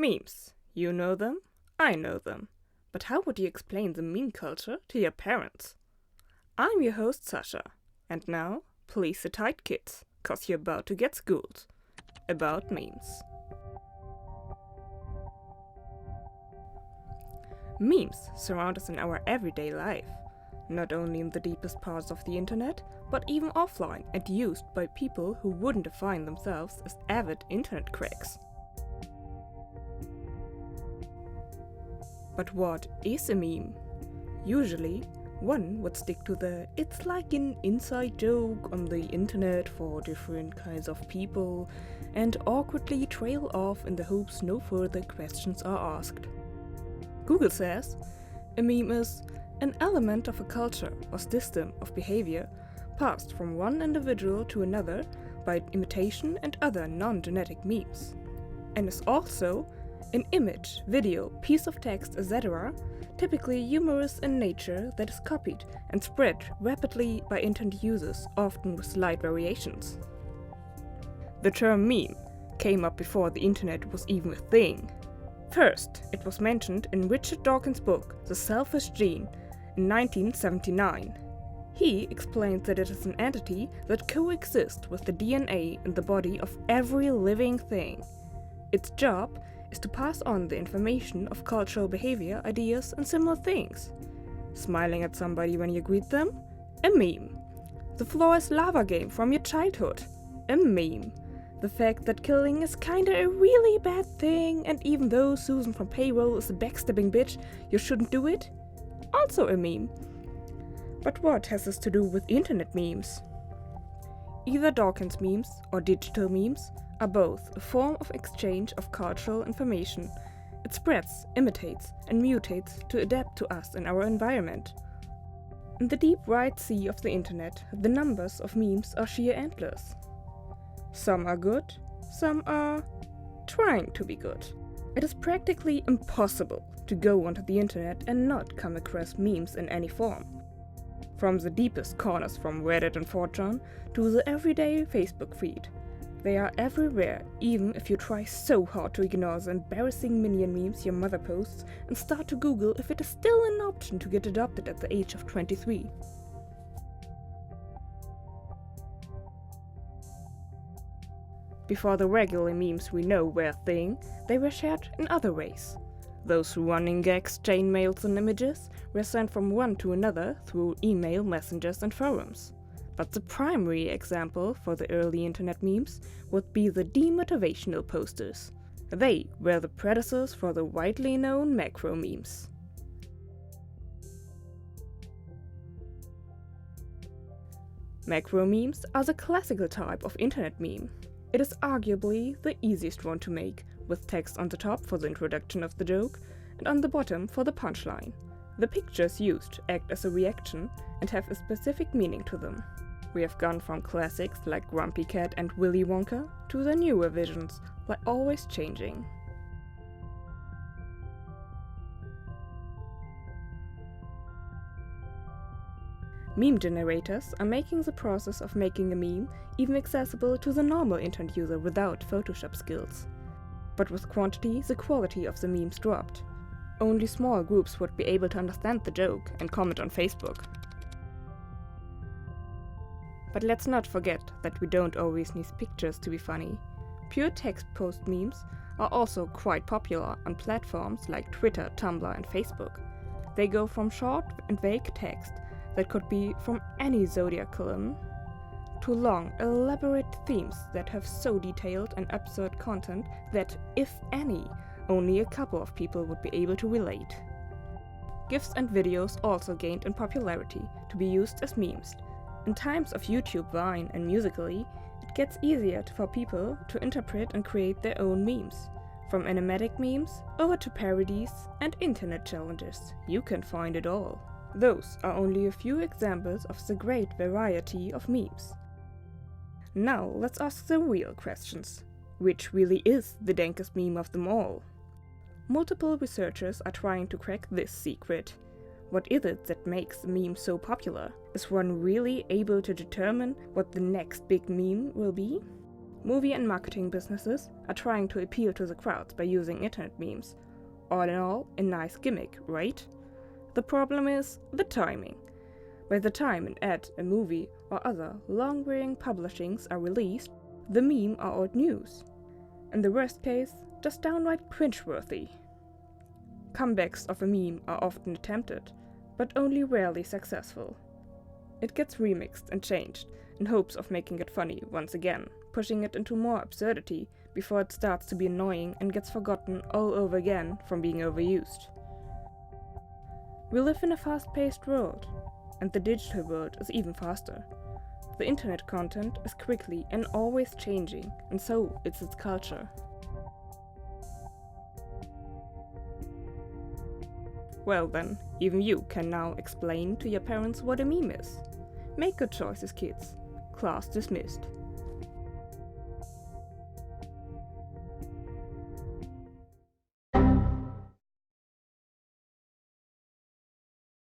Memes. You know them, I know them. But how would you explain the meme culture to your parents? I'm your host Sasha, and now, please sit tight kids, cause you're about to get schooled about memes. Memes surround us in our everyday life, not only in the deepest parts of the internet, but even offline and used by people who wouldn't define themselves as avid internet cracks. But what is a meme? Usually, one would stick to the "it's like an inside joke on the internet for different kinds of people" and awkwardly trail off in the hopes no further questions are asked. Google says, a meme is an element of a culture or system of behavior passed from one individual to another by imitation and other non-genetic means, and is also an image, video, piece of text, etc., typically humorous in nature, that is copied and spread rapidly by internet users, often with slight variations. The term meme came up before the internet was even a thing. First, it was mentioned in Richard Dawkins' book The Selfish Gene in 1979. He explains that it is an entity that coexists with the DNA in the body of every living thing. Its job is to pass on the information of cultural behavior, ideas, and similar things. Smiling at somebody when you greet them? A meme. The floor is lava game from your childhood? A meme. The fact that killing is kinda a really bad thing, and even though Susan from payroll is a backstabbing bitch, you shouldn't do it? Also a meme. But what has this to do with internet memes? Either Dawkins memes or digital memes are both a form of exchange of cultural information. It spreads, imitates, and mutates to adapt to us and our environment. In the deep wide sea of the internet, the numbers of memes are sheer endless. Some are good, some are trying to be good. It is practically impossible to go onto the internet and not come across memes in any form. From the deepest corners from Reddit and 4chan to the everyday Facebook feed. They are everywhere, even if you try so hard to ignore the embarrassing minion memes your mother posts and start to Google if it is still an option to get adopted at the age of 23. Before the regular memes we know were a thing, they were shared in other ways. Those running gags, chain mails and images were sent from one to another through email, messengers and forums. But the primary example for the early internet memes would be the demotivational posters. They were the predecessors for the widely known macro memes. Macro memes are the classical type of internet meme. It is arguably the easiest one to make, with text on the top for the introduction of the joke and on the bottom for the punchline. The pictures used act as a reaction and have a specific meaning to them. We have gone from classics like Grumpy Cat and Willy Wonka to the newer visions, like Always Changing. Meme generators are making the process of making a meme even accessible to the normal internet user without Photoshop skills. But with quantity, the quality of the memes dropped. Only small groups would be able to understand the joke and comment on Facebook. But let's not forget that we don't always need pictures to be funny. Pure text post memes are also quite popular on platforms like Twitter, Tumblr and Facebook. They go from short and vague text that could be from any zodiac column to long, elaborate themes that have so detailed and absurd content that, if any, only a couple of people would be able to relate. GIFs and videos also gained in popularity to be used as memes. In times of YouTube, Vine and Musical.ly, it gets easier for people to interpret and create their own memes. From animatic memes over to parodies and internet challenges, you can find it all. Those are only a few examples of the great variety of memes. Now let's ask the real questions. Which really is the dankest meme of them all? Multiple researchers are trying to crack this secret. What is it that makes a meme so popular? Is one really able to determine what the next big meme will be? movie and marketing businesses are trying to appeal to the crowds by using internet memes. All in all, a nice gimmick, right? The problem is the timing. By the time an ad, a movie, or other long-running publishings are released, the meme are old news. In the worst case, just downright cringeworthy. Comebacks of a meme are often attempted, but only rarely successful. It gets remixed and changed in hopes of making it funny once again, pushing it into more absurdity before it starts to be annoying and gets forgotten all over again from being overused. We live in a fast-paced world, and the digital world is even faster. The internet content is quickly and always changing, and so is its culture. Well then, even you can now explain to your parents what a meme is. Make good choices, kids. Class dismissed.